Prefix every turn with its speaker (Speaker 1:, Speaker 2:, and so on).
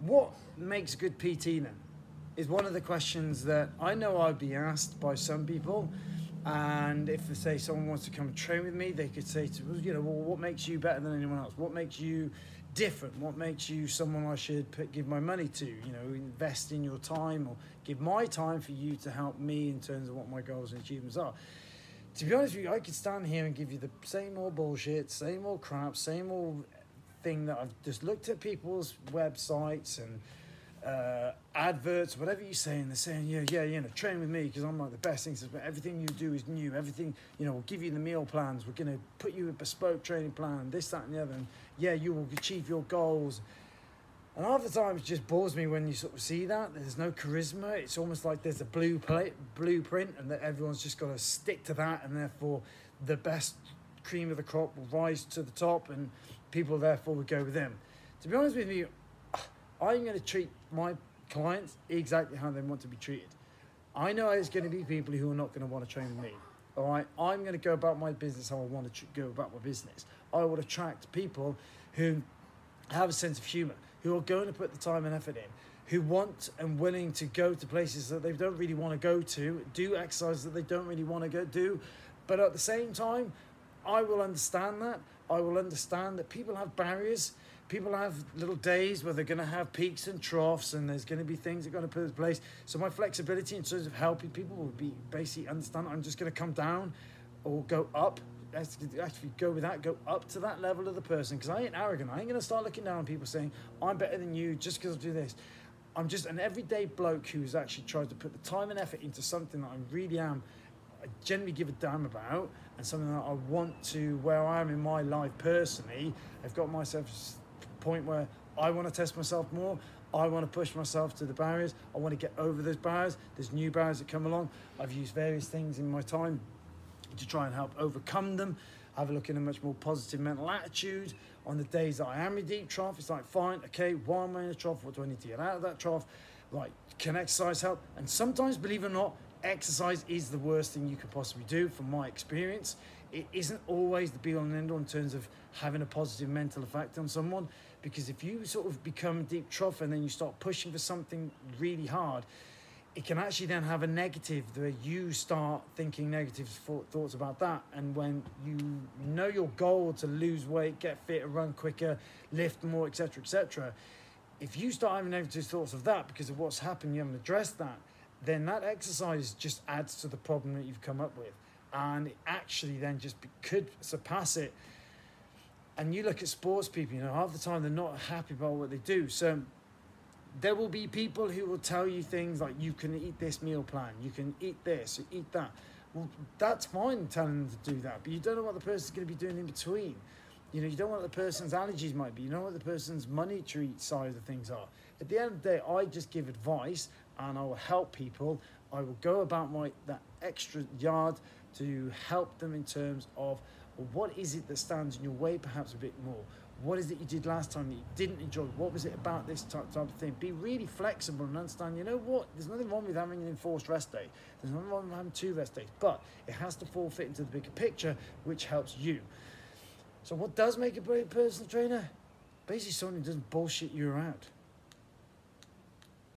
Speaker 1: What makes a good PT then? Is one of the questions that I know I'd be asked by some people. And if they say someone wants to come and train with me, they could say to, well, what makes you better than anyone else? What makes you different? What makes you someone I should give my money to? Invest in your time or give my time for you to help me in terms of what my goals and achievements are. To be honest with you, I could stand here and give you the same old bullshit, same old crap, same old thing that I've just looked at people's websites and adverts, whatever you say, and they're saying, train with me because I'm like the best thing. But everything you do is new. Everything, we'll give you the meal plans. We're going to put you a bespoke training plan, this, that, and the other. And you will achieve your goals. And half the time it just bores me when you sort of see that. There's no charisma. It's almost like there's a blueprint and that everyone's just got to stick to that, and therefore the best cream of the crop will rise to the top and people therefore will go with them. To be honest with you, I'm going to treat my clients exactly how they want to be treated. I know there's going to be people who are not going to want to train with me. All right, I'm going to go about my business how I want to go about my business. I will attract people who have a sense of humor, who are going to put the time and effort in, who want and willing to go to places that they don't really want to go to, do exercises that they don't really want to go do. But at the same time, I will understand that. I will understand that people have barriers. People have little days where they're going to have peaks and troughs, and there's going to be things that are going to put in place. So my flexibility in terms of helping people will be basically understand I'm just going to come down or go up. Actually go with that, go up to that level of the person, because I ain't arrogant. I ain't going to start looking down on people saying I'm better than you just because I do this. I'm just an everyday bloke who's actually tried to put the time and effort into something that I really am, I genuinely give a damn about, and something that I want to, where I am in my life personally, I've got myself to a point where I want to test myself more. I want to push myself to the barriers. I want to get over those barriers. There's new barriers that come along. I've used various things in my time to try and help overcome them. Have a look in a much more positive mental attitude. On the days that I am in deep trough, it's like, fine, okay, why am I in a trough? What do I need to get out of that trough? Right, can exercise help? And sometimes, believe it or not, exercise is the worst thing you could possibly do from my experience. It isn't always the be all and end all in terms of having a positive mental effect on someone, because if you sort of become deep trough and then you start pushing for something really hard, it can actually then have a negative where you start thinking negative thoughts about that. And when you know your goal to lose weight, get fitter, run quicker, lift more, etc., if you start having negative thoughts of that because of what's happened, you haven't addressed that, then that exercise just adds to the problem that you've come up with. And it actually then just could surpass it. And you look at sports people, half the time they're not happy about what they do. So there will be people who will tell you things like, you can eat this meal plan, you can eat this, you eat that. Well, that's fine telling them to do that, but you don't know what the person's going to be doing in between. You don't know what the person's allergies might be. You don't know what the person's monetary side of the things are. At the end of the day, I just give advice and I will help people. I will go about that extra yard to help them in terms of, well, what is it that stands in your way perhaps a bit more? What is it you did last time that you didn't enjoy? What was it about this type of thing? Be really flexible and understand, you know what? There's nothing wrong with having an enforced rest day. There's nothing wrong with having 2 rest days, but it has to fall fit into the bigger picture, which helps you. So what does make a great personal trainer? Basically someone who doesn't bullshit you around.